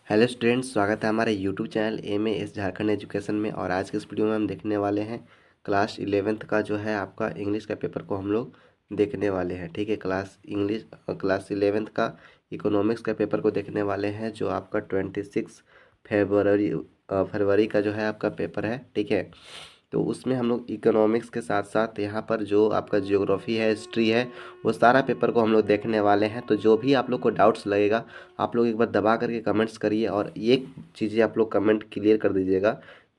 Hello students, स्वागत है हमारे YouTube channel MAS Jharkhand education में। और आज के इस वीडियो में हम देखने वाले हैं क्लास 11th का जो है आपका इंग्लिश का पेपर को हम लोग देखने वाले हैं। ठीक है, क्लास 11th का इकोनॉमिक्स का पेपर को देखने वाले हैं, जो आपका 26 फरवरी का जो है आपका पेपर है। ठीक है, तो उसमें हम लोग इकोनॉमिक्स के साथ साथ यहाँ पर जो आपका जियोग्राफी है, हिस्ट्री है, वो सारा पेपर को हम लोग देखने वाले हैं। तो जो भी आप लोग को डाउट्स लगेगा, आप लोग एक बार दबा करके कमेंट्स करिए और एक चीज़ें आप लोग कमेंट क्लियर कर दीजिएगा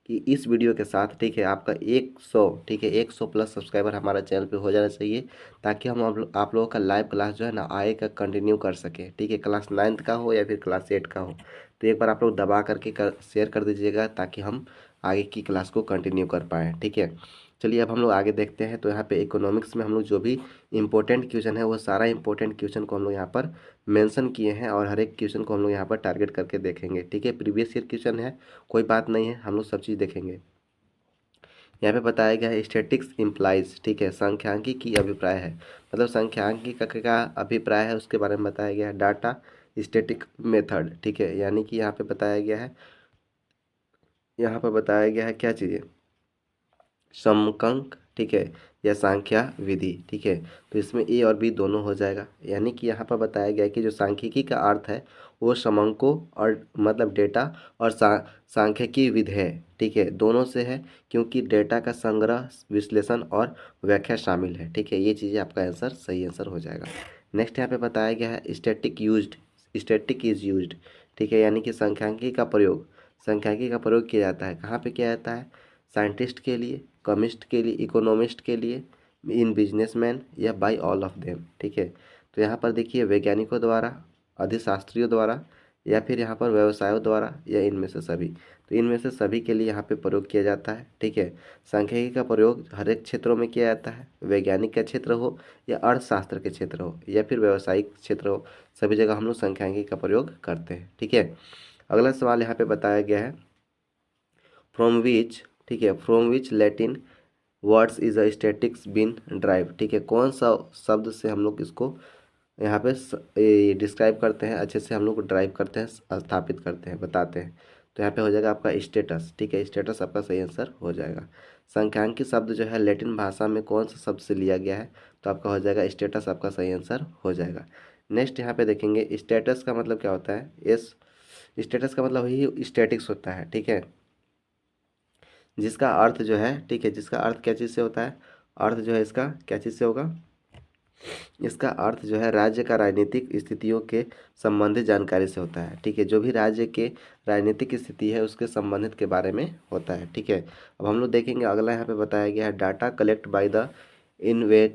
कि इस वीडियो के साथ, ठीक है, आपका 100, ठीक है, 100 प्लस सब्सक्राइबर हमारा चैनल पे हो जाना चाहिए, ताकि हम आप लोगों का लाइव क्लास जो है ना आए का कंटिन्यू कर सके। ठीक है, क्लास 9th का हो या फिर क्लास 8 का हो, तो एक बार आप लोग दबा करके शेयर कर दीजिएगा, ताकि हम आगे की क्लास को कंटिन्यू कर पाएँ। ठीक है, चलिए अब हम लोग आगे देखते हैं। तो यहाँ पे इकोनॉमिक्स में हम लोग जो भी इंपॉर्टेंट क्वेश्चन है, वो सारा इंपॉर्टेंट क्वेश्चन को हम लोग यहाँ पर मेंशन किए हैं, और हर एक क्वेश्चन को हम लोग यहाँ पर टारगेट करके देखेंगे। ठीक है, प्रीवियस ईयर क्वेश्चन है, कोई बात नहीं है, हम लोग सब चीज़ देखेंगे। यहाँ पे बताया गया है स्टैटिक्स इम्प्लाइज, ठीक है, सांख्यिकी की अभिप्राय है, मतलब सांख्यिकी का क्या अभिप्राय है उसके बारे में बताया गया है। डाटा स्टैटिक मेथड, ठीक है, यानी कि यहाँ पर बताया गया है क्या चीज़ें, समकंक, ठीक है, या सांख्या विधि। ठीक है, तो इसमें ए और बी दोनों हो जाएगा। यानी कि यहाँ पर बताया गया है कि जो सांख्यिकी का अर्थ है वो समंकों और मतलब डेटा और सांख्यिकी विधि है। ठीक है, दोनों से है, क्योंकि डेटा का संग्रह, विश्लेषण और व्याख्या शामिल है। ठीक है, ये चीज़ें आपका आंसर सही आंसर हो जाएगा। नेक्स्ट यहाँ पे बताया गया है स्टैटिक इज यूज्ड, ठीक है, यानी कि सांख्यिकी का प्रयोग किया जाता है। कहाँ पे किया जाता है? साइंटिस्ट के लिए, कमिस्ट के लिए, इकोनॉमिस्ट के लिए, इन बिजनेसमैन, या बाय ऑल ऑफ देम। ठीक है, तो यहाँ पर देखिए वैज्ञानिकों द्वारा, अधिशास्त्रियों द्वारा, या फिर यहाँ पर व्यवसायों द्वारा, या इनमें से सभी। तो इनमें से सभी के लिए यहाँ पे प्रयोग किया जाता है। ठीक है, सांख्यिकी का प्रयोग हर एक क्षेत्रों में किया जाता है, वैज्ञानिक का क्षेत्र हो या अर्थशास्त्र के क्षेत्र हो या फिर व्यवसायिक क्षेत्र हो, सभी जगह हम लोग सांख्यिकी का प्रयोग करते हैं। ठीक है, अगला सवाल यहाँ पे बताया गया है फ्रॉम विच, ठीक है, from which Latin words is a statics been drive. ठीक है, कौन सा शब्द से हम लोग इसको यहाँ पे डिस्क्राइब करते हैं, अच्छे से हम लोग ड्राइव करते हैं, स्थापित करते हैं, बताते हैं। तो यहाँ पे हो जाएगा आपका स्टेटस। ठीक है, स्टेटस आपका सही आंसर हो जाएगा। सांख्यिकी शब्द जो है लैटिन भाषा में कौन सा शब्द से लिया गया है, तो आपका हो जाएगा स्टेटस, आपका सही आंसर हो जाएगा। नेक्स्ट यहाँ पे देखेंगे स्टेटस का मतलब क्या होता है। स्टेटस का मतलब ही स्टैटिक्स होता है। ठीक है, जिसका अर्थ जो है, ठीक है, जिसका अर्थ क्या चीज़ से होता है, अर्थ जो है इसका क्या चीज़ से होगा, इसका अर्थ जो है राज्य का राजनीतिक स्थितियों के संबंधित जानकारी से होता है। ठीक है, जो भी राज्य के राजनीतिक स्थिति है उसके संबंधित के बारे में होता है। ठीक है, अब हम लोग देखेंगे अगला यहाँ पे बताया गया है डाटा कलेक्ट बाय द इन्वे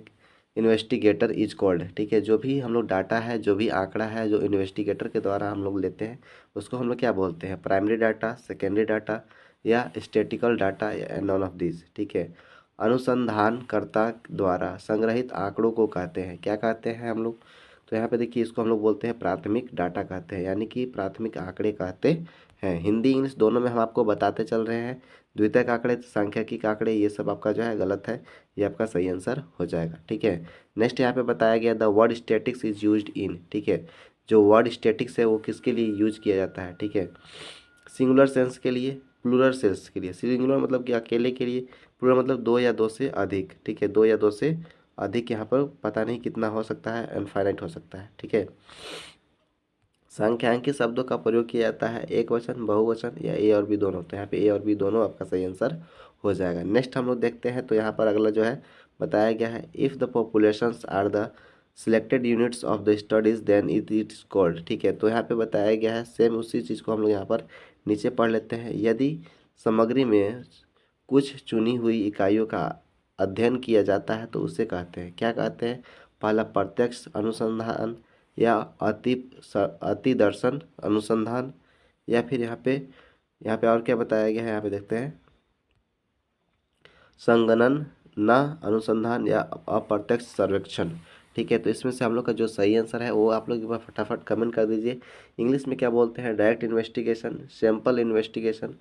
इन्वेस्टिगेटर इज कॉल्ड। ठीक है, जो भी हम लोग डाटा है, जो भी आंकड़ा है, जो इन्वेस्टिगेटर के द्वारा हम लोग लेते हैं, उसको हम लोग क्या बोलते हैं? प्राइमरी डाटा, सेकेंडरी डाटा, या स्टैटिकल डाटा, या नॉन ऑफ दिस। ठीक है, अनुसंधानकर्ता द्वारा संग्रहित आंकड़ों को कहते हैं, क्या कहते हैं हम लोग? तो यहाँ पे देखिए इसको हम लोग बोलते हैं प्राथमिक डाटा कहते हैं, यानी कि प्राथमिक आंकड़े कहते हैं। हिंदी इंग्लिश दोनों में हम आपको बताते चल रहे हैं। द्वितीयक आंकड़े, सांख्यिकी आंकड़े, ये सब आपका जो है गलत है, ये आपका सही आंसर हो जाएगा। ठीक है, नेक्स्ट यहाँ पे बताया गया the word statics is used in. ठीक है, जो वर्ड स्टैटिक्स है वो किसके लिए यूज किया जाता है? ठीक है, सिंगुलर सेंस के लिए, प्लूरल सेंस के लिए। सिंगुलर मतलब कि अकेले के लिए, प्लूरल मतलब दो या दो से अधिक। ठीक है, दो या दो से अधिक, यहाँ पर पता नहीं कितना हो सकता है, इनफाइनाइट हो सकता है। ठीक है, सांख्यिकी शब्दों का प्रयोग किया जाता है एक वचन, बहुवचन, या ए और बी दोनों। तो यहाँ पे ए और बी दोनों आपका सही आंसर हो जाएगा। नेक्स्ट हम लोग देखते हैं, तो यहाँ पर अगला जो है बताया गया है if the populations are the selected units of the studies then it is called. ठीक है, तो यहाँ पे बताया गया है सेम उसी चीज़ को हम लोग यहाँ पर नीचे पढ़ लेते हैं। यदि सामग्री में कुछ चुनी हुई इकाइयों का अध्ययन किया जाता है तो उसे कहते हैं, क्या कहते हैं? पहला प्रत्यक्ष अनुसंधान, या अति दर्शन अनुसंधान, या फिर यहाँ पे और क्या बताया गया है, यहाँ पे देखते हैं संगणना अनुसंधान, या अप्रत्यक्ष सर्वेक्षण। ठीक है, तो इसमें से हम लोग का जो सही आंसर है वो आप लोग एक बार फटाफट कमेंट कर दीजिए। इंग्लिश में क्या बोलते हैं? Direct investigation, sample investigation,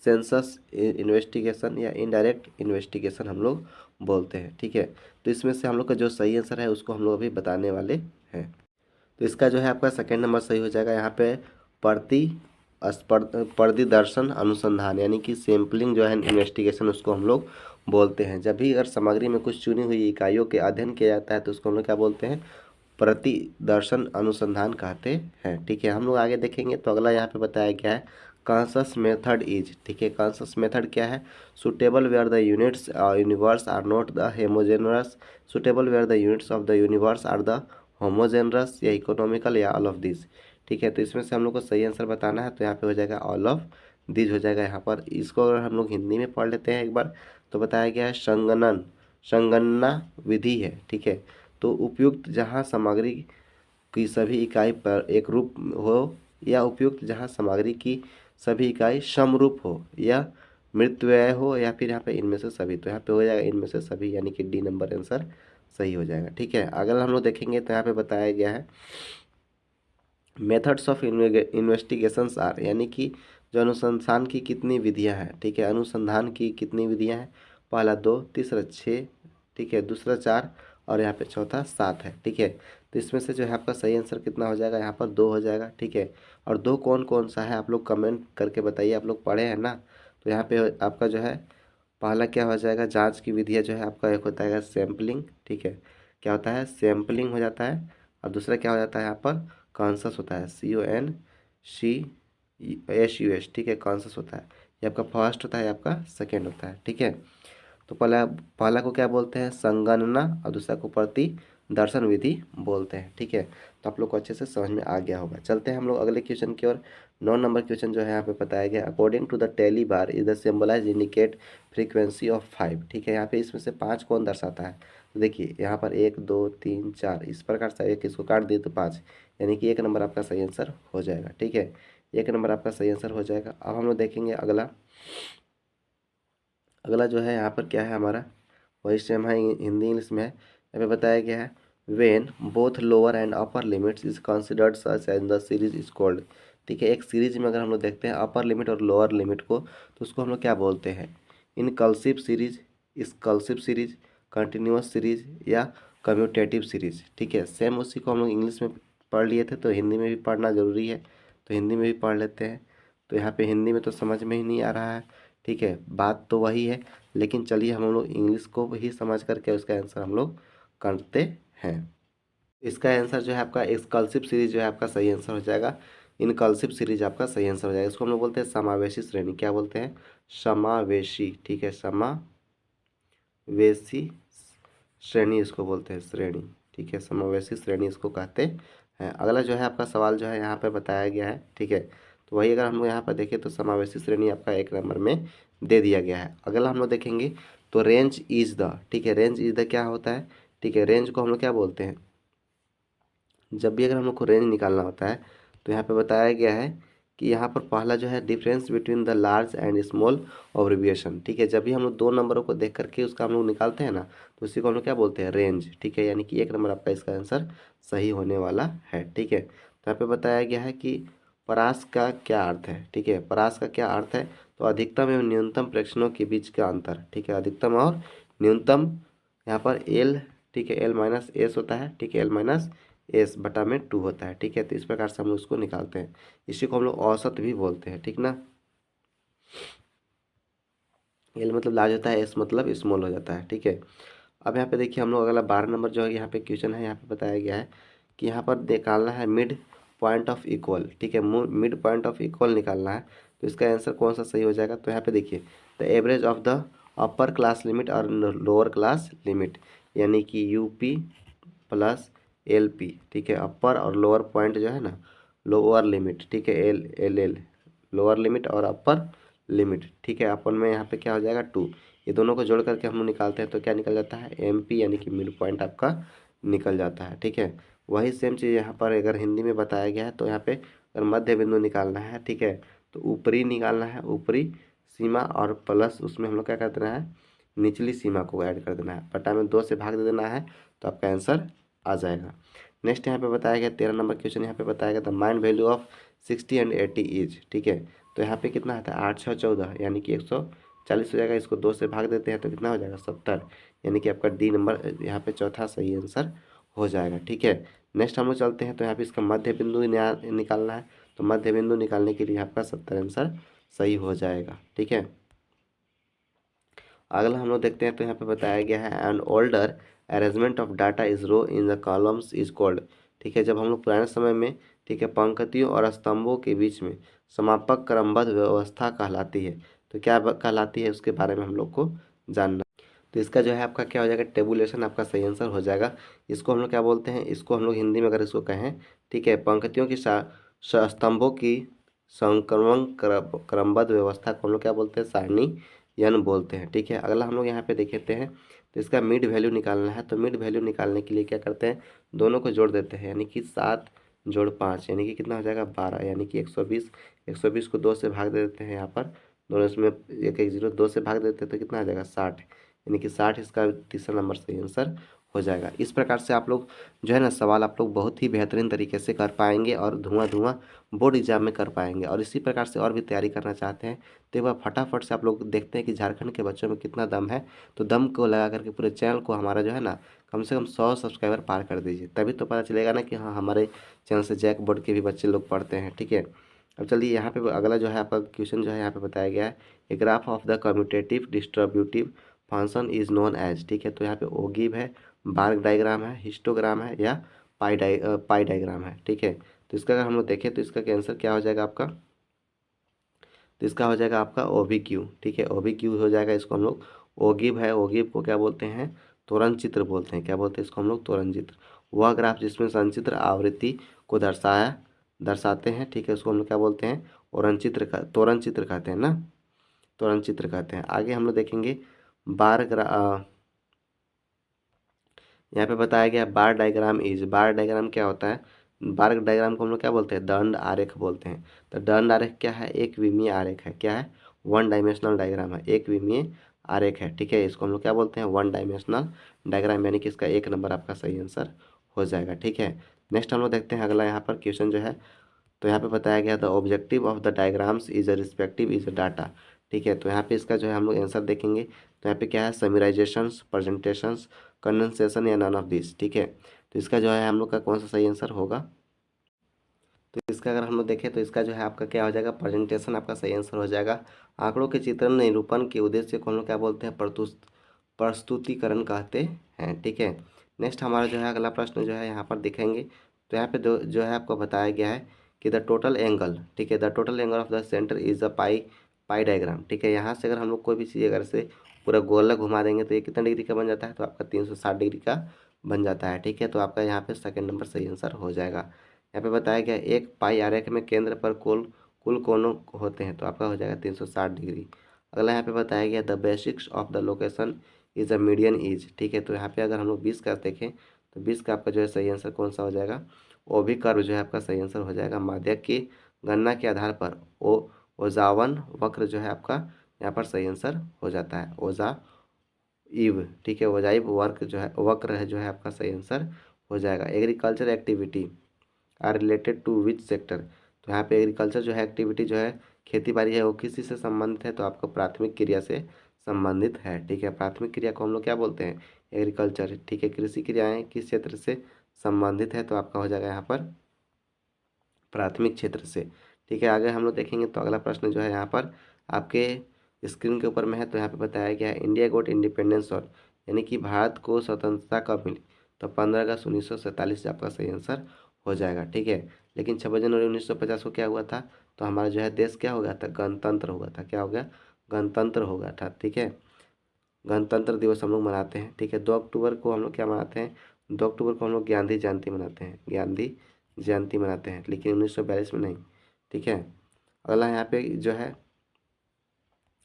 census investigation, या इनडायरेक्ट इन्वेस्टिगेशन हम लोग बोलते हैं। ठीक है, तो इसमें से हम लोग का जो सही आंसर है उसको हम लोग अभी बताने वाले हैं। तो इसका जो है आपका सेकेंड नंबर सही हो जाएगा। यहाँ पे प्रति परिदर्शन अनुसंधान यानी कि सैम्पलिंग जो है इन्वेस्टिगेशन उसको हम लोग बोलते हैं। जब भी अगर सामग्री में कुछ चुनी हुई इकाइयों के अध्ययन किया जाता है तो उसको हम लोग क्या बोलते हैं, प्रतिदर्शन अनुसंधान कहते हैं। ठीक है, हम लोग आगे देखेंगे तो अगला यहाँ पे बताया गया है कंसस मेथड इज। ठीक है, कंसस मेथड क्या है, suitable where the units universe are not the homogeneous, suitable where the units of the universe are the homogeneous या इकोनॉमिकल या ऑल ऑफ दिस। ठीक है, तो इसमें से हम लोग को सही आंसर बताना है, तो यहाँ पे हो जाएगा ऑल ऑफ दिस हो जाएगा यहाँ पर। इसको अगर हम लोग हिंदी में पढ़ लेते हैं एक बार, तो बताया गया है संगणन, संगणना विधि है। ठीक है, तो उपयुक्त जहाँ सामग्री की सभी इकाई पर एक रूप हो, या उपयुक्त जहाँ सामग्री की सभी इकाई समरूप हो, या मृत्युय हो, या फिर यहाँ पे इनमें से सभी। तो यहाँ पे हो जाएगा इनमें से सभी, यानी कि डी नंबर आंसर सही हो जाएगा। ठीक है, अगर हम लोग देखेंगे तो यहाँ पे बताया गया है मेथड्स ऑफ इन्वेस्टिगेशंस आर, यानी कि जो अनुसंधान की कितनी विधियां हैं। ठीक है, अनुसंधान की कितनी विधियां हैं, पहला 2, तीसरा 6, ठीक है, दूसरा 4 और यहाँ पे चौथा 7 है। ठीक है, तो इसमें से जो है आपका सही आंसर कितना हो जाएगा, यहाँ पर 2 हो जाएगा। ठीक है, और 2 कौन कौन सा है आप लोग कमेंट करके बताइए, आप लोग पढ़े हैं ना। तो यहाँ पे आपका जो है पहला क्या हो जाएगा, जांच की विधियाँ जो है आपका एक होता है सैम्पलिंग। ठीक है, क्या होता है, सैम्पलिंग हो जाता है। और दूसरा क्या हो जाता है यहाँ पर, कॉन्सस होता है, CONCSUS। ठीक है, कॉन्सस होता है, ये आपका फर्स्ट होता है, आपका सेकेंड होता है। ठीक है, तो पहला पहला को क्या बोलते हैं, संगणना, और दूसरा को प्रतिदर्शन विधि बोलते हैं। ठीक है, तो आप लोग को अच्छे से समझ में आ गया होगा। चलते हैं हम लोग अगले क्वेश्चन की ओर। 9 नंबर क्वेश्चन जो है यहाँ पे बताया गया, according to the tally bar is the symbolize indicate frequency of 5। ठीक है, यहाँ पे इसमें से 5 कौन दर्शाता है, तो देखिए यहाँ पर 1 2 3 4 इस प्रकार से, एक इसको काट दिए तो 5, यानी कि 1 नंबर आपका सही आंसर हो जाएगा। ठीक है, 1 नंबर आपका सही आंसर हो जाएगा। अब हम लोग देखेंगे अगला। अगला जो है यहाँ पर क्या है हमारा, वही सेम है, हिंदी इंग्लिश में है। यहाँ पे बताया गया है when both lower and upper limits is considered such as the series is called. ठीक है, एक सीरीज में अगर हम लोग देखते हैं अपर लिमिट और लोअर लिमिट को, तो उसको हम लोग क्या बोलते हैं, इनकल्सिव सीरीज, इसकल्सिव सीरीज, कंटिन्यूअस सीरीज, या कम्यूटेटिव सीरीज। ठीक है, सेम उसी को हम लोग इंग्लिश में पढ़ लिए थे, तो हिंदी में भी पढ़ना ज़रूरी है, तो हिंदी में भी पढ़ लेते हैं। तो यहाँ पे हिंदी में तो समझ में ही नहीं आ रहा है। ठीक है, बात तो वही है, लेकिन चलिए हम लोग इंग्लिश को ही समझ करके उसका आंसर हम लोग करते हैं। इसका आंसर जो है आपका एक्सकल्सिव सीरीज जो है आपका सही आंसर हो जाएगा। इनकल्सिव सीरीज आपका सही आंसर हो जाएगा। इसको हम लोग बोलते हैं समावेशी श्रेणी, क्या बोलते हैं, समावेशी। ठीक है, समावेशी श्रेणी इसको बोलते हैं, श्रेणी। ठीक है, समावेशी श्रेणी इसको कहते हैं। अगला जो है आपका सवाल जो है यहाँ पर बताया गया है। ठीक है, तो वही अगर हम लोग यहाँ पर देखें तो समावेशी श्रेणी आपका 1 नंबर में दे दिया गया है। अगला हम लोग देखेंगे तो रेंज इज द, ठीक है, रेंज इज द क्या होता है। ठीक है, रेंज को हम लोग क्या बोलते हैं, जब भी अगर हम लोग को रेंज निकालना होता है तो यहाँ पे बताया गया है कि यहाँ पर पहला जो है difference between the large and small abbreviation. ठीक है, जब भी हम लोग 2 नंबरों को देख करके उसका हम लोग निकालते हैं ना, तो उसी को हम लोग क्या बोलते हैं, रेंज। ठीक है, यानी कि 1 नंबर आपका इसका आंसर सही होने वाला है। ठीक है, तो यहाँ पे बताया गया है कि परास का क्या अर्थ है। ठीक है, परास का क्या अर्थ है, तो अधिकतम एवं न्यूनतम प्रेक्षणों के बीच का अंतर। ठीक है, अधिकतम और न्यूनतम, यहाँ पर एल, ठीक है, L-S होता है। ठीक है, L-S/2 होता है। ठीक है, तो इस प्रकार से हम लोग उसको निकालते हैं। इसी को हम लोग औसत भी बोलते हैं। ठीक ना, एल मतलब लार्ज होता है, एस मतलब स्मॉल हो जाता है। ठीक है, अब यहाँ पे देखिए हम लोग अगला 12 नंबर जो है यहाँ पे क्वेश्चन है, यहाँ पे बताया गया है कि यहाँ पर निकालना है मिड पॉइंट ऑफ इक्वल। ठीक है, मिड पॉइंट ऑफ इक्वल निकालना है, तो इसका आंसर कौन सा सही हो जाएगा, तो यहाँ पे देखिए the average of the upper class limit और लोअर क्लास लिमिट, यानी कि यूपी प्लस LP। ठीक है, अपर और लोअर पॉइंट जो है ना, लोअर लिमिट। ठीक है, LL लोअर लिमिट और अपर लिमिट। ठीक है, अपन में यहाँ पे क्या हो जाएगा 2, ये दोनों को जोड़ करके हम लोग निकालते हैं तो क्या निकल जाता है, MP, यानी कि मिड पॉइंट आपका निकल जाता है। ठीक है, वही सेम चीज़ यहाँ पर अगर हिंदी में बताया गया है, तो यहाँ पे अगर मध्य बिंदु निकालना है, ठीक है, तो ऊपरी निकालना है, ऊपरी सीमा, और प्लस उसमें हम लोग क्या कर देना है, निचली सीमा को ऐड कर देना है, बटा में 2 से भाग दे देना है, तो आपका आंसर आ जाएगा। नेक्स्ट यहाँ पे बताया गया 13 नंबर क्वेश्चन, यहाँ पे बताया गया the mind value of 60 and 80 is. ठीक है, तो यहाँ पे कितना आता है, 8 6 14, यानी कि 140 हो जाएगा। इसको 2 से भाग देते हैं तो कितना हो जाएगा, 70, यानी कि आपका D नंबर यहाँ पे चौथा सही आंसर हो जाएगा। ठीक है, नेक्स्ट हम लोग चलते हैं, तो यहाँ पे इसका मध्य बिंदु निकालना है, तो मध्य बिंदु निकालने के लिए आपका 70 आंसर सही हो जाएगा। ठीक है, अगला हम लोग देखते हैं। तो यहाँ पे बताया गया है an older arrangement of data is row in the columns is called. ठीक है, जब हम लोग पुराने समय में, ठीक है, पंक्तियों और स्तंभों के बीच में समापक क्रमबद्ध व्यवस्था कहलाती है। तो क्या कहलाती है, उसके बारे में हम लोग को जानना। तो इसका जो है आपका क्या हो जाएगा, टेबुलेशन आपका सही आंसर हो जाएगा। इसको हम लोग क्या बोलते हैं, इसको हम लोग हिंदी में अगर इसको कहें, ठीक है, पंक्तियों की स्तंभों की संक्रमण क्रमबद्ध व्यवस्था को हम लोग क्या बोलते हैं, सारणी यन बोलते हैं। ठीक है, अगला हम लोग यहाँ पे देखते हैं। तो इसका मिड वैल्यू निकालना है। तो मिड वैल्यू निकालने के लिए क्या करते हैं, दोनों को जोड़ देते हैं, यानी कि 7 जोड़ 5 यानी कि कितना हो जाएगा, 12, यानी कि 120। 120 को 2 से भाग दे देते हैं, यहाँ पर दोनों इसमें एक एक जीरो 2 से भाग देते हैं तो कितना आ जाएगा, 60, यानी कि 60 इसका तीसरा नंबर सही आंसर हो जाएगा। इस प्रकार से आप लोग जो है ना सवाल आप लोग बहुत ही बेहतरीन तरीके से कर पाएंगे और धुआं धुआं बोर्ड एग्जाम में कर पाएंगे। और इसी प्रकार से और भी तैयारी करना चाहते हैं तो एक बार फटाफट से आप लोग देखते हैं कि झारखंड के बच्चों में कितना दम है। तो दम को लगा करके पूरे चैनल को हमारा जो है ना कम से कम 100 सब्सक्राइबर पार कर दीजिए, तभी तो पता चलेगा ना कि हाँ हमारे चैनल से जैक बोर्ड के भी बच्चे लोग पढ़ते हैं। ठीक है, अब चलिए यहाँ पे अगला जो है आपका क्वेश्चन जो है यहाँ पे बताया गया है, a graph of the commutative distributive function is known as. ठीक है, तो यहाँ पे ओगिव है, बार डायग्राम है, हिस्टोग्राम है, या पाई डायग्राम है। ठीक है, तो इसका अगर हम लोग देखें तो इसका आंसर क्या हो जाएगा आपका, तो इसका हो जाएगा आपका ओबी क्यू। ठीक है, ओबी क्यू हो जाएगा। इसको हम लोग ओगिव है, ओगिव को क्या बोलते हैं, त्वरण चित्र बोलते हैं। क्या बोलते हैं इसको हम लोग, त्वरण चित्र। वह ग्राफ जिसमें संचित्र आवृत्ति को दर्शाते हैं, ठीक है, उसको हम लोग क्या बोलते हैं, त्वरण चित्र कहते हैं ना, त्वरण चित्र कहते हैं। आगे हम लोग देखेंगे यहाँ पे बताया गया बार डायग्राम इज। बार डायग्राम क्या होता है, बार डायग्राम को हम लोग क्या बोलते हैं, दंड आरेख बोलते हैं। तो दंड आरेख क्या है, एक विमीय आरेख है। क्या है, वन डायमेंशनल डायग्राम है, एक विमीय आरेख है। ठीक है, इसको हम लोग क्या बोलते हैं, वन डायमेंशनल डायग्राम, यानी कि इसका 1 नंबर आपका सही आंसर हो जाएगा। ठीक है, नेक्स्ट हम लोग देखते हैं अगला यहाँ पर क्वेश्चन जो है। तो यहाँ पे बताया गया the objective of the diagrams is a respective is a data. ठीक है, तो यहाँ पे इसका जो है हम लोग आंसर देखेंगे। तो यहाँ पे क्या है, समराइजेशंस, प्रेजेंटेशंस, कंडेंसेशन या नन ऑफ दिस। ठीक है, तो इसका जो है हम लोग का कौन सा सही आंसर होगा, तो इसका अगर हम लोग देखें तो इसका जो है आपका क्या हो जाएगा, प्रेजेंटेशन आपका सही आंसर हो जाएगा। आंकड़ों के चित्रण निरूपण के उद्देश्य को हम लोग क्या बोलते हैं, प्रस्तुतिकरण कहते हैं। ठीक है, नेक्स्ट हमारा जो है अगला प्रश्न जो है यहाँ पर दिखेंगे। तो यहाँ पे जो है आपको बताया गया है कि द टोटल एंगल, ठीक है, the total angle of the centre is the pi diagram. ठीक है, यहाँ से अगर हम लोग कोई भी चीज़ अगर से पूरा गोला घुमा देंगे तो ये कितना डिग्री का बन जाता है, तो आपका 360 डिग्री का बन जाता है। ठीक है, तो आपका यहाँ पे सेकंड नंबर सही आंसर हो जाएगा। यहाँ पे बताया गया एक पाई आरेख में केंद्र पर कुल कुल कोणों होते हैं, तो आपका हो जाएगा 360 डिग्री। अगला यहाँ पे बताया गया the basics of the location is a median is. ठीक है, तो यहाँ पे अगर हम लोग 20 का देखें तो 20 का आपका जो है सही आंसर कौन सा हो जाएगा, ओ भी कर्व जो है आपका सही आंसर हो जाएगा। माध्यक की गणना के आधार पर ओजावन वक्र जो है आपका यहाँ पर सही आंसर हो जाता है, ओजा ईव। ठीक है, ओजाइव वर्क जो है वक्र है जो है आपका सही आंसर हो जाएगा। Agriculture activity are related to which sector. तो यहाँ पे एग्रीकल्चर जो है एक्टिविटी जो है खेती बाड़ी है वो किसी से संबंधित है, तो आपका प्राथमिक क्रिया से संबंधित है। ठीक है, प्राथमिक क्रिया को हम लोग क्या बोलते हैं, एग्रीकल्चर। ठीक है, कृषि क्रियाएं किस क्षेत्र से संबंधित है, तो आपका हो जाएगा यहाँ पर प्राथमिक क्षेत्र से। ठीक है, आगे हम लोग देखेंगे तो अगला प्रश्न जो है यहाँ पर आपके स्क्रीन के ऊपर में है। तो यहाँ पे बताया गया है इंडिया गोट इंडिपेंडेंस और, यानी कि भारत को स्वतंत्रता कब मिली, तो 15 अगस्त 1947 आपका सही आंसर हो जाएगा। ठीक है, लेकिन 26 जनवरी 1950 को क्या हुआ था, तो हमारा जो है देश क्या हो गया था, गणतंत्र हो गया था। क्या हो गया, गणतंत्र हो गया था। ठीक है, गणतंत्र दिवस हम लोग मनाते हैं। ठीक है, 2 अक्टूबर को हम लोग क्या मनाते हैं, 2 अक्टूबर को हम लोग गांधी जयंती मनाते हैं, गांधी जयंती मनाते हैं, लेकिन 1942 में नहीं। ठीक है, अगला यहाँ पे जो है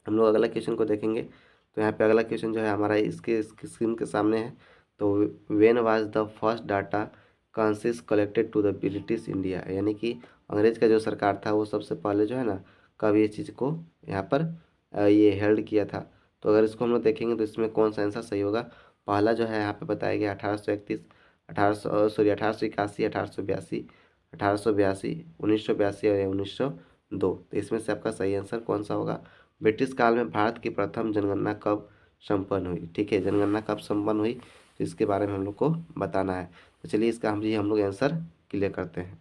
हम लोग अगला क्वेश्चन को देखेंगे। तो यहाँ पे अगला क्वेश्चन जो है हमारा इसके स्क्रीन के सामने है। तो when was the first data census collected to the British India, यानी कि अंग्रेज का जो सरकार था वो सबसे पहले जो है ना कब ये चीज़ को यहाँ पर ये हेल्ड किया था। तो अगर इसको हम लोग देखेंगे तो इसमें कौन सा आंसर सही होगा। पहला जो है यहाँ पे बताया गया 1831, 1881, 1882, 1882, 1982 और 1902। तो इसमें से आपका सही आंसर कौन सा होगा। ब्रिटिश काल में भारत की प्रथम जनगणना कब संपन्न हुई। ठीक है, जनगणना कब संपन्न हुई, तो इसके बारे में हम लोग को बताना है। तो चलिए इसका हम लोग आंसर क्लियर करते हैं।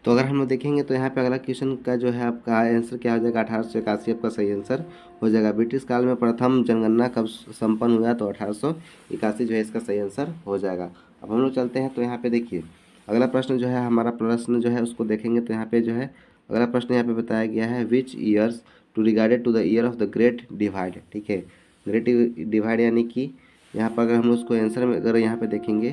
तो अगर हम लोग देखेंगे तो यहाँ पे अगला क्वेश्चन का जो है आपका आंसर क्या हो जाएगा, 1881 आपका सही आंसर हो जाएगा। ब्रिटिश काल में प्रथम जनगणना कब संपन्न हुआ, तो 1881 जो है इसका सही आंसर हो जाएगा। अब हम लोग चलते हैं, तो यहाँ पे देखिए अगला प्रश्न जो है हमारा प्रश्न जो है उसको देखेंगे, तो यहाँ पे जो है अगला प्रश्न यहाँ पे बताया गया है, which years to regarded to the year of the great divide. ठीक है, ग्रेट डिवाइड यानी कि यहाँ पर अगर हम उसको आंसर में अगर यहाँ पे देखेंगे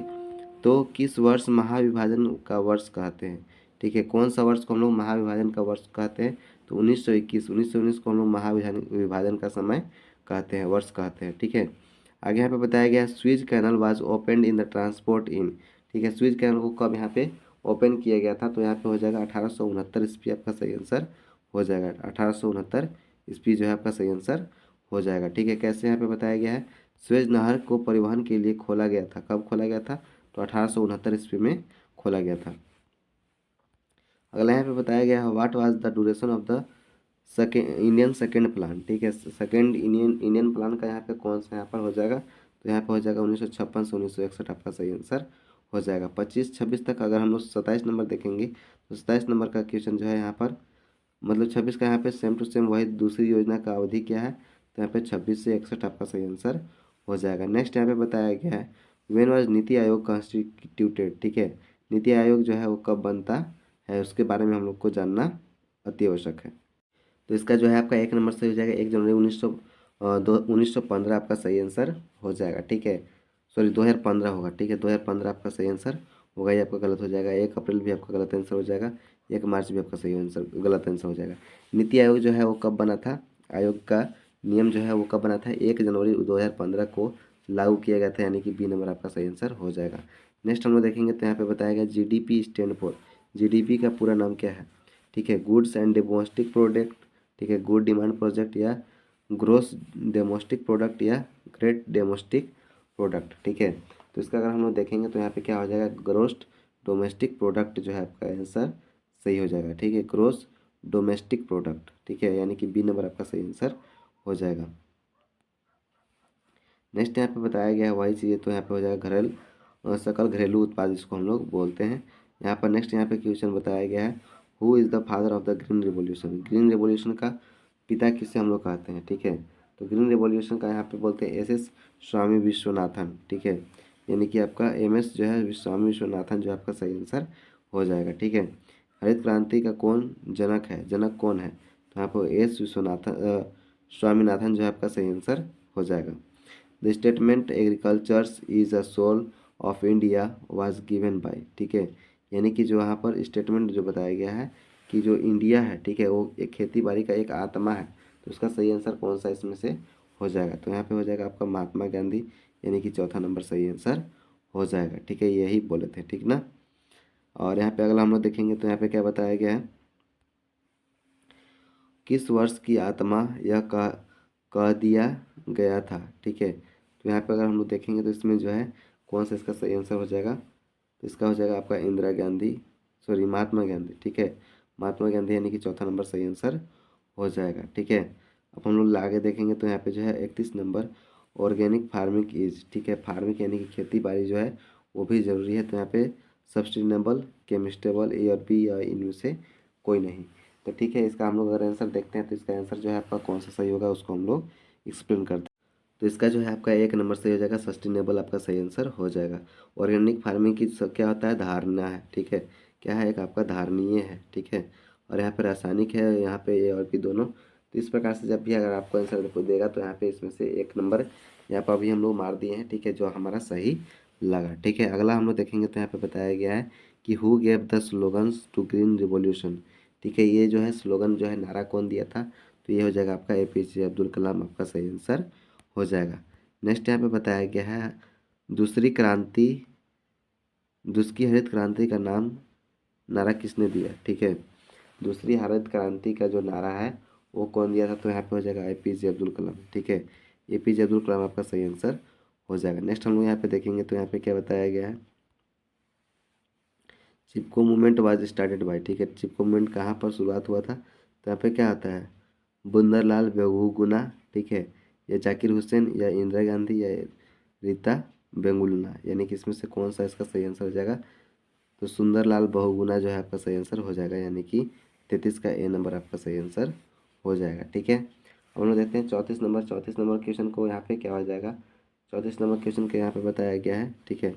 तो किस वर्ष महाविभाजन का वर्ष कहते हैं। ठीक है, कौन सा वर्ष को हम लोग महाविभाजन का वर्ष कहते हैं, तो 1921 1919 को हम लोग महाविभाजन विभाजन का समय कहते हैं, वर्ष कहते हैं। ठीक है, आगे यहाँ पे बताया गया Suez canal was opened in the transport in. ठीक है, स्विज कैनल को कब यहाँ पे ओपन किया गया था, तो यहाँ पे हो जाएगा 1869 ईस्वी आपका सही आंसर हो जाएगा। 1869 ईस्वी जो है आपका सही आंसर हो जाएगा। ठीक है, कैसे यहाँ पे बताया गया है, स्वेज नहर को परिवहन के लिए खोला गया था, कब खोला गया था, तो 1869 ईस्वी में खोला गया था। अगला यहाँ पे बताया गया है, what was the duration of the Indian second plan. ठीक है, सेकेंड इंडियन प्लान का यहाँ पे कौन सा यहाँ पर हो जाएगा, तो यहाँ पे हो जाएगा 1956 से 1961 आपका सही आंसर हो जाएगा। 25-26 तक अगर हम लोग 27 नंबर देखेंगे तो 27 नंबर का क्वेश्चन जो है यहाँ पर मतलब 26 का यहाँ पे सेम टू सेम वही दूसरी योजना का अवधि क्या है, तो यहाँ पे 26 से 61 आपका सही आंसर हो जाएगा। नेक्स्ट यहाँ पे बताया गया है, when was NITI Aayog constituted. ठीक है, नीति आयोग जो है वो कब बनता है, उसके बारे में हम लोग को जानना अति आवश्यक है। तो इसका जो है आपका एक नंबर सही हो जाएगा, 1 जनवरी 1915 आपका सही आंसर हो जाएगा। ठीक है, सॉरी 2015 होगा। ठीक है, 2015 आपका सही आंसर होगा, ये आपका गलत हो जाएगा। 1 अप्रैल भी आपका गलत आंसर हो जाएगा, 1 मार्च भी आपका सही आंसर गलत आंसर हो जाएगा। नीति आयोग जो है वो कब बना था, आयोग का नियम जो है वो कब बना था, 1 जनवरी 2015 को लागू किया गया था, यानी कि बी नंबर आपका सही आंसर हो जाएगा। नेक्स्ट हम लोग देखेंगे तो यहाँ पे बताया गया जीडीपी स्टैंड फॉर, जीडीपी का पूरा नाम क्या है। ठीक है, गुड्स एंड डोमेस्टिक प्रोडक्ट। ठीक है, गुड डिमांड प्रोजेक्ट या ग्रोस डोमेस्टिक प्रोडक्ट या ग्रेट डोमेस्टिक प्रोडक्ट। ठीक है, तो इसका अगर हम लोग देखेंगे तो यहाँ पे क्या हो जाएगा, ग्रोस डोमेस्टिक प्रोडक्ट जो है आपका आंसर सही हो जाएगा। ठीक है, ग्रोस डोमेस्टिक प्रोडक्ट। ठीक है, यानी कि बी नंबर आपका सही आंसर हो जाएगा। नेक्स्ट यहाँ पे बताया गया है वही चीज़ें, तो यहाँ पे हो जाएगा सकल घरेलू उत्पाद जिसको हम लोग बोलते हैं। यहाँ पर नेक्स्ट यहाँ पे क्वेश्चन बताया गया है, who is the father of the green revolution. Green revolution का पिता किसे हम लोग कहते हैं। ठीक है, तो ग्रीन रिवॉल्यूशन का यहाँ पे बोलते हैं एस स्वामी विश्वनाथन। ठीक है, यानी कि आपका MS जो है स्वामी विश्वनाथन जो आपका सही आंसर हो जाएगा। ठीक है, हरित क्रांति का कौन जनक है, जनक कौन है, तो यहाँ पर S विश्वनाथन स्वामीनाथन जो है आपका सही आंसर हो जाएगा। The statement agricultures is a soul of India was given by. ठीक है, यानी कि जो यहाँ पर स्टेटमेंट जो बताया गया है कि जो इंडिया है, ठीक है, वो एक खेती बाड़ी का एक आत्मा है, तो उसका सही आंसर कौन सा इसमें से हो जाएगा, तो यहाँ पे हो जाएगा आपका महात्मा गांधी, यानी कि चौथा नंबर सही आंसर हो जाएगा। ठीक है, यही बोले थे, ठीक ना। और यहाँ पे अगला हम लोग देखेंगे तो यहाँ पे क्या बताया गया है, किस वर्ष की आत्मा यह कह दिया गया था। ठीक है, तो यहाँ पे अगर हम लोग देखेंगे तो इसमें जो है कौन सा इसका सही आंसर हो जाएगा, तो इसका हो जाएगा आपका इंदिरा गांधी, सॉरी महात्मा गांधी। ठीक है, महात्मा गांधी यानी कि चौथा नंबर सही आंसर हो जाएगा। ठीक है, अब हम लोग आगे देखेंगे तो यहाँ पे जो है 31 नंबर ऑर्गेनिक फार्मिंग इज। ठीक है, फार्मिंग यानी कि खेती बाड़ी जो है वो भी ज़रूरी है, तो यहाँ पे सस्टेनेबल, केमिस्टेबल, A और B या इनमें से कोई नहीं। तो ठीक है, इसका हम लोग अगर आंसर देखते हैं तो इसका आंसर जो है आपका कौन सा सही होगा उसको हम लोग एक्सप्लेन करते हैं। तो इसका जो है आपका 1 नंबर सही हो जाएगा, सस्टेनेबल आपका सही आंसर हो जाएगा। ऑर्गेनिक फार्मिंग की क्या होता है, धारणा है। ठीक है, क्या है, एक आपका धारणीय है। ठीक है, और यहाँ पे रासायनिक है, यहाँ पे A और B दोनों। तो इस प्रकार से जब भी अगर आपको आंसर देगा तो यहाँ पे इसमें से 1 नंबर यहाँ पर अभी हम लोग मार दिए हैं। ठीक है, जो हमारा सही लगा। ठीक है, अगला हम लोग देखेंगे तो यहाँ पे बताया गया है कि who gave the slogans to green revolution. ठीक है, ये जो है स्लोगन जो है नारा कौन दिया था, तो ये हो जाएगा आपका APJ अब्दुल कलाम आपका सही आंसर हो जाएगा। नेक्स्ट यहाँ पे बताया गया है दूसरी क्रांति, दूसरी हरित क्रांति का नाम नारा किसने दिया। ठीक है, दूसरी हरित क्रांति का जो नारा है वो कौन दिया था, तो यहाँ पे हो जाएगा APJ अब्दुल कलाम। ठीक है, APJ अब्दुल कलाम आपका सही आंसर हो जाएगा। नेक्स्ट हम लोग यहाँ पे देखेंगे तो यहाँ पे क्या बताया गया है, चिपको मूवमेंट वाज स्टार्टेड बाय। ठीक है, चिपको मूवमेंट कहाँ पर शुरुआत हुआ था, तो यहाँ पे क्या आता है, बुंदरलाल बहुगुणा। ठीक है, या जाकिर हुसैन या इंदिरा गांधी या रीता बेंगुलना, यानी कि इसमें से कौन सा इसका सही आंसर हो जाएगा, तो सुंदरलाल बहुगुणा जो है आपका सही आंसर हो जाएगा, यानी कि 33 का ए नंबर आपका सही आंसर हो जाएगा। ठीक है, अब हम लोग देखते हैं 34 नंबर क्वेश्चन को। यहाँ पे क्या हो जाएगा, 34 नंबर क्वेश्चन के यहाँ पे बताया गया है। ठीक है,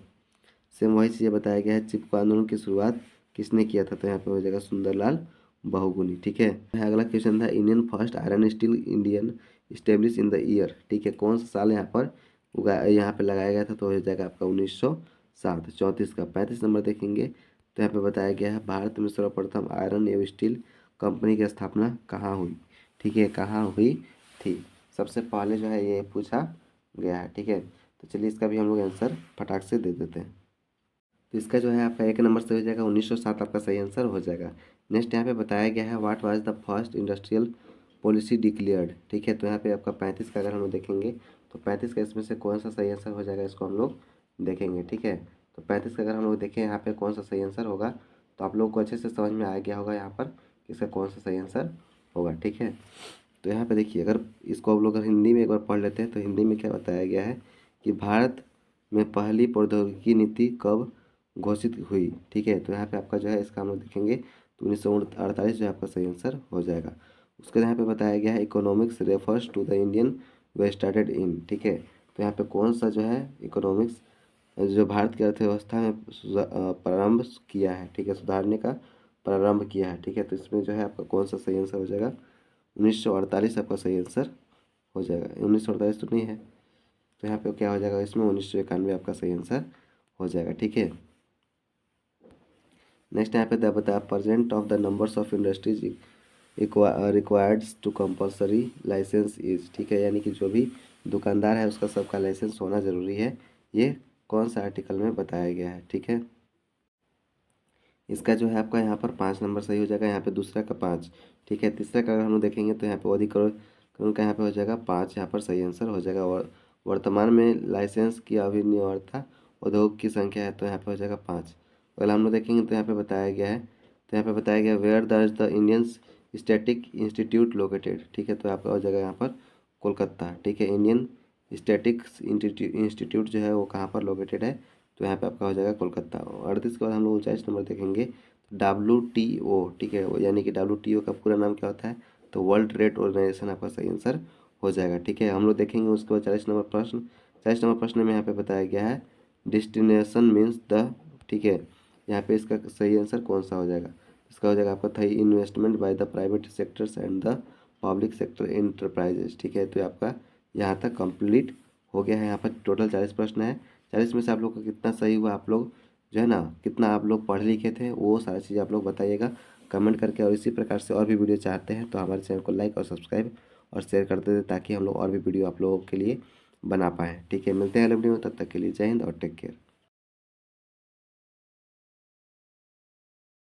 सेम वही चीज़ें बताया गया है। चिपको आंदोलन की शुरुआत किसने किया था, तो यहाँ पे हो जाएगा सुंदरलाल बहुगुनी। ठीक है, अगला क्वेश्चन था Indian first iron steel Indian establish in the year. ठीक है, कौन सा साल यहाँ पर यहाँ पे लगाया गया था, तो हो जाएगा आपका 1907। 34 का 35 नंबर देखेंगे तो यहाँ पे बताया गया है भारत में सर्वप्रथम आयरन एवं स्टील कंपनी की स्थापना कहाँ हुई। ठीक है, कहाँ हुई थी, सबसे पहले जो है ये पूछा गया है। ठीक है, तो चलिए इसका भी हम लोग आंसर फटाक से दे देते हैं। तो इसका जो है आपका एक नंबर से हो जाएगा, 1907 आपका सही आंसर हो जाएगा। नेक्स्ट यहाँ पे बताया गया है what was the first industrial policy declared. ठीक है, तो यहाँ पे आपका 35 का अगर हम लोग देखेंगे तो 35 का इसमें से कौन सा सही आंसर हो जाएगा, इसको हम लोग देखेंगे। ठीक है, तो 35 का अगर हम लोग देखें यहाँ पे कौन सा सही आंसर होगा, तो आप लोग को अच्छे से समझ में आ गया होगा यहाँ पर कि इसका कौन सा सही आंसर होगा। ठीक है, तो यहाँ पे देखिए, अगर इसको आप लोग अगर हिंदी में एक बार पढ़ लेते हैं तो हिंदी में क्या बताया गया है कि भारत में पहली प्रौद्योगिकी नीति कब घोषित हुई। ठीक है, तो यहाँ पे आपका जो है इसका हम लोग देखेंगे तो 1948 जो है आपका सही आंसर हो जाएगा। उसके यहाँ पे बताया गया है economics refers to the Indian way started in. ठीक है, तो यहाँ पे कौन सा जो है इकोनॉमिक्स जो भारत की अर्थव्यवस्था में प्रारंभ किया है। ठीक है, सुधारने का प्रारंभ किया है। ठीक है, तो इसमें जो है आपका कौन सा सही आंसर हो जाएगा, 1948 आपका सही आंसर हो जाएगा। 1948 तो नहीं है, तो यहाँ पे क्या हो जाएगा, इसमें 1991 आपका सही आंसर हो जाएगा। ठीक है, नेक्स्ट यहाँ पे बता percent of the numbers of industries required to compulsory license is. ठीक है, यानी कि जो भी दुकानदार है उसका सबका लाइसेंस होना ज़रूरी है, ये कौन सा आर्टिकल में बताया गया है। ठीक है, इसका जो है आपका यहाँ पर 5 नंबर सही हो जाएगा, यहाँ पे दूसरा का 5। ठीक है, तीसरा का अगर हम लोग देखेंगे तो यहाँ पे अधिकरण का यहाँ पे हो जाएगा 5, यहाँ पर सही आंसर हो जाएगा। और वर्तमान में लाइसेंस की अभिनिर्भरता उद्योग की संख्या है, तो यहाँ पे हो जाएगा 5। अगर हम लोग देखेंगे तो यहाँ पे बताया गया है, तो यहाँ पे बताया गया where the Indian static institute located. ठीक है, तो आपका हो जाएगा यहाँ पर कोलकाता। ठीक है, इंडियन स्टैटिक्स इंस्टीट्यूट जो है वो कहाँ पर लोकेटेड है, तो यहाँ पे आपका हो जाएगा कोलकाता। 38 के बाद हम लोग 39 नंबर देखेंगे WTO। ठीक है, यानी कि WTO का पूरा नाम क्या होता है, तो वर्ल्ड ट्रेड ऑर्गेनाइजेशन आपका सही आंसर हो जाएगा। ठीक है, हम लोग देखेंगे उसके बाद 40 नंबर प्रश्न में यहाँ पे बताया गया है डेस्टिनेशन मीन्स द। ठीक है, यहाँ पे इसका सही आंसर कौन सा हो जाएगा, इसका हो जाएगा आपका था investment by the private sectors and the public sector enterprises. ठीक है, तो आपका यहाँ तक कंप्लीट हो गया है। यहाँ पर टोटल 40 प्रश्न है, 40 में से आप लोग का कितना सही हुआ, आप लोग जो है ना कितना आप लोग पढ़ लिखे थे, वो सारी चीज़ आप लोग बताइएगा कमेंट करके। और इसी प्रकार से और भी वीडियो चाहते हैं तो हमारे चैनल को लाइक और सब्सक्राइब और शेयर कर देते ताकि हम लोग और भी वीडियो आप लोगों के लिए बना पाएँ। ठीक है, मिलते हैं अगले वीडियो में, तब तक के लिए जय हिंद और टेक केयर।